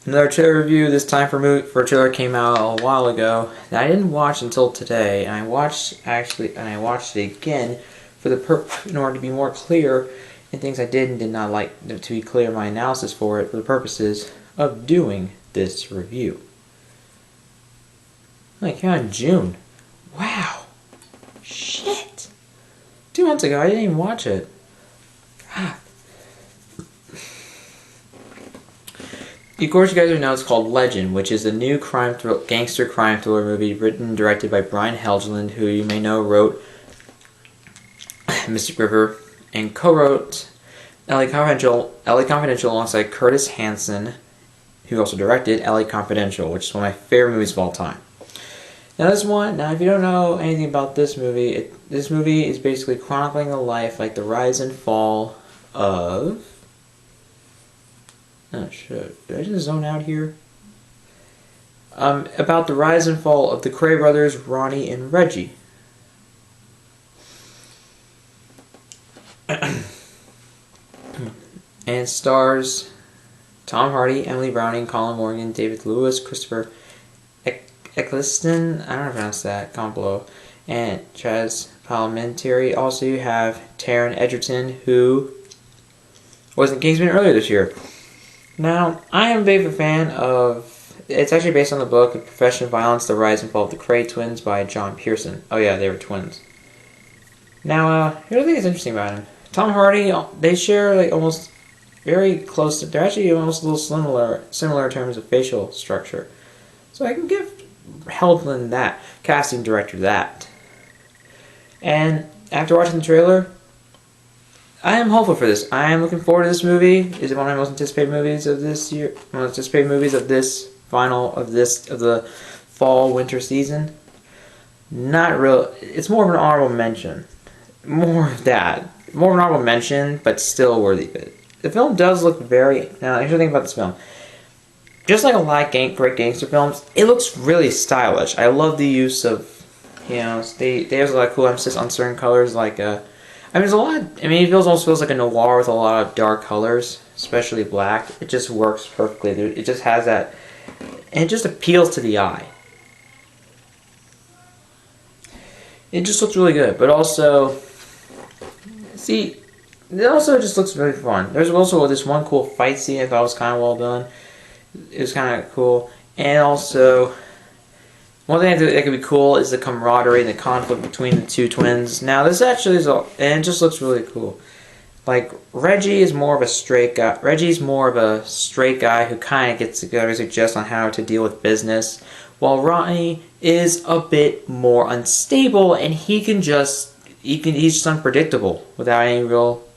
Another trailer review. This time for a trailer came out a while ago that I didn't watch until today, and I watched it again in order to be more clear in things I did and did not like, to be clear in my analysis for it, for the purposes of doing this review. Like, came out in June. Wow. Shit. 2 months ago, I didn't even watch it. God. Of course, you guys would know it's called Legend, which is a new gangster crime thriller movie written and directed by Brian Helgeland, who you may know wrote Mystic River and co-wrote LA Confidential alongside Curtis Hanson, who also directed LA Confidential, which is one of my favorite movies of all time. Now if you don't know anything about this movie, this movie is basically chronicling the life, like the rise and fall of... Oh shit, did I just zone out here? About the rise and fall of the Kray brothers, Ronnie and Reggie. And stars Tom Hardy, Emily Browning, Colin Morgan, David Lewis, Christopher Eccleston, I don't know how to pronounce that, comment below, and Chaz Palminteri. Also you have Taron Egerton, who was in Kingsman earlier this year. Now, I am a big fan of... It's actually based on the book of Profession of Violence, The Rise and Fall of the Kray Twins by John Pearson. Oh yeah, they were twins. Now, here's the thing that's interesting about him. Tom Hardy, they share like almost very close to... They're actually almost a little similar in terms of facial structure. So I can give Helgeland that. Casting director that. And after watching the trailer... I am hopeful for this. I am looking forward to this movie. Is it one of my most anticipated movies of this year? Most anticipated movies of the fall winter season? Not real. It's more of an honorable mention. More of that. More of an honorable mention, but still worthy of it. The film does look very... Now, here's the thing about this film. Just like a lot of great gangster films, it looks really stylish. I love the use of, they have a lot of cool emphasis on certain colors, like there's a lot. It almost feels like a noir with a lot of dark colors, especially black. It just works perfectly. It just has that, and it just appeals to the eye. It just looks really good, but also, it also just looks really fun. There's also this one cool fight scene I thought was kind of well done. It was kind of cool, and also, one thing that could be cool is the camaraderie and the conflict between the two twins. Now, this actually is and it just looks really cool. Like, Reggie is more of a straight guy. Reggie's more of a straight guy who kind of gets together suggests on how to deal with business, while Ronnie is a bit more unstable, and he's just unpredictable without any real,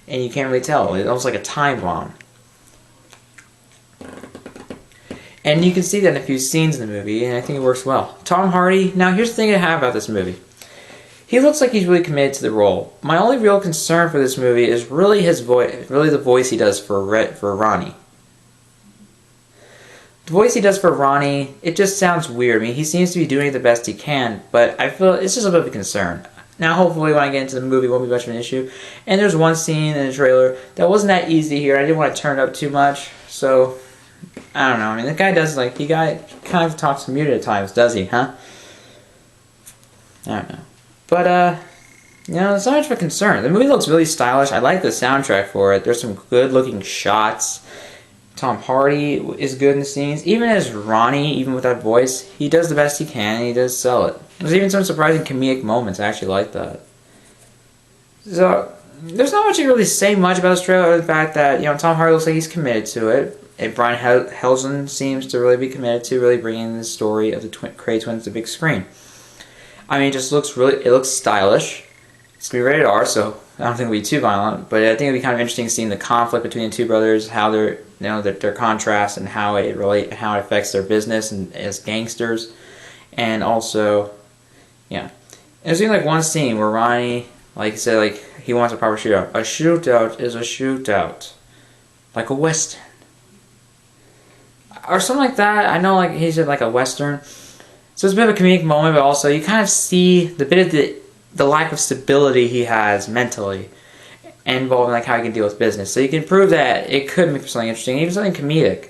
and you can't really tell. It's almost like a time bomb. And you can see that in a few scenes in the movie, and I think it works well. Tom Hardy, now here's the thing I have about this movie. He looks like he's really committed to the role. My only real concern for this movie is really his voice, really the voice he does for Ronnie. The voice he does for Ronnie, it just sounds weird. He seems to be doing the best he can, but I feel it's just a bit of a concern. Now, hopefully, when I get into the movie, it won't be much of an issue. And there's one scene in the trailer that wasn't that easy here. I didn't want to turn it up too much, so... I don't know. The guy does, kind of talks muted at times, does he, huh? I don't know. But, it's not much of a concern. The movie looks really stylish. I like the soundtrack for it. There's some good-looking shots. Tom Hardy is good in the scenes. Even as Ronnie, even with that voice, he does the best he can, and he does sell it. There's even some surprising comedic moments. I actually like that. So, there's not much to really say much about this trailer, other than the fact that, Tom Hardy looks like he's committed to it. And Brian Helgeland seems to really be committed to really bringing the story of the Kray twins to the big screen. It just looks it looks stylish. It's going to be rated R, so I don't think it'll be too violent. But I think it'll be kind of interesting seeing the conflict between the two brothers, how their contrast, and how it affects their business and as gangsters. And also, yeah. There's even one scene where Ronnie, he wants a proper shootout. A shootout is a shootout. Like a Western. Or something like that. I know he said a Western. So it's a bit of a comedic moment, but also you kind of see the bit of the lack of stability he has mentally involving how he can deal with business. So you can prove that it could make something interesting, even something comedic.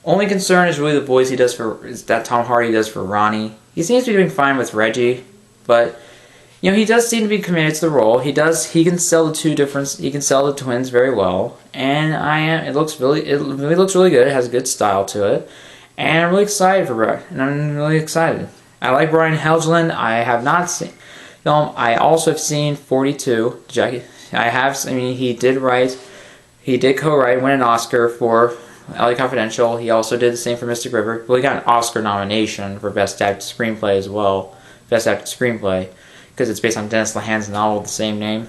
Only concern is really the voice that Tom Hardy does for Ronnie. He seems to be doing fine with Reggie, but he does seem to be committed to the role. He can sell the twins very well, and it really looks really good. It has a good style to it, and I'm really excited for it. And I'm really excited. I like Brian Helgeland. I have not seen film. I also have seen 42. He did co-write, win an Oscar for LA Confidential. He also did the same for Mystic River. Well, he got an Oscar nomination for Best Adapted Screenplay as well. Best Adapted Screenplay, because it's based on Dennis Lehan's novel with the same name.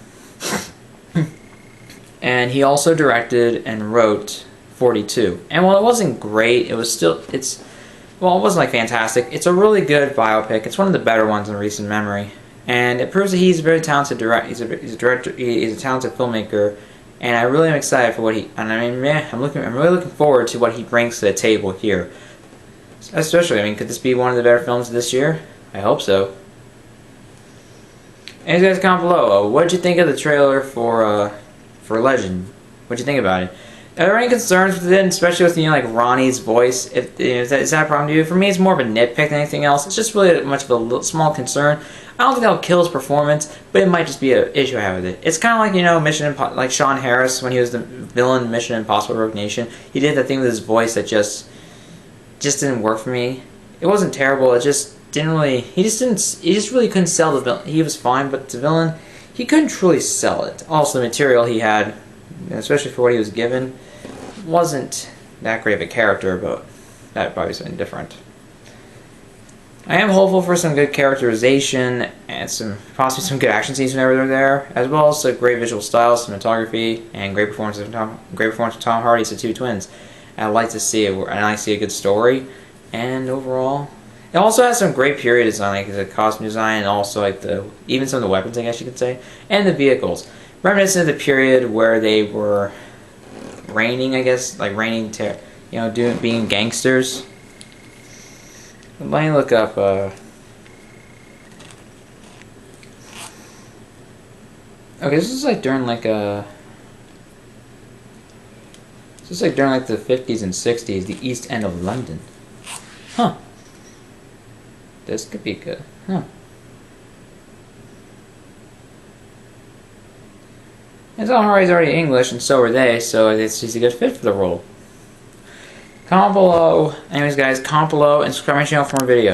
And he also directed and wrote 42. And while it wasn't great, it wasn't like fantastic. It's a really good biopic. It's one of the better ones in recent memory. And it proves that he's a very talented director. He's a talented filmmaker. And I really am excited for I'm really looking forward to what he brings to the table here. Especially, could this be one of the better films this year? I hope so. And you guys comment below, what'd you think of the trailer for Legend? What'd you think about it? Are there any concerns with it, especially with like Ronnie's voice? Is that a problem to you? For me, it's more of a nitpick than anything else. It's just really much of a small concern. I don't think that'll kill his performance, but it might just be an issue I have with it. It's kind of like like Sean Harris when he was the villain in Mission Impossible: Rogue Nation. He did that thing with his voice that just didn't work for me. It wasn't terrible. It just didn't really. He just really couldn't sell the villain. He was fine, but the villain, he couldn't truly sell it. Also, the material he had, especially for what he was given, wasn't that great of a character, but that probably something different. I am hopeful for some good characterization and possibly some good action scenes whenever they're there, as well as a great visual style, cinematography, and great performance of Tom Hardy's the two twins. I like to see it, and I like to see a good story, and overall, it also has some great period design, like the costume design, and also even some of the weapons, I guess you could say, and the vehicles, reminiscent of the period where they were reigning, I guess, being gangsters. Let me look up, okay, this is during the 50s and 60s, the East End of London. Huh. This could be good. Huh. And Tom Hardy's already English, and so are they, so he's a good fit for the role. Comment below. Anyways, guys, comment below and subscribe to my channel for more videos.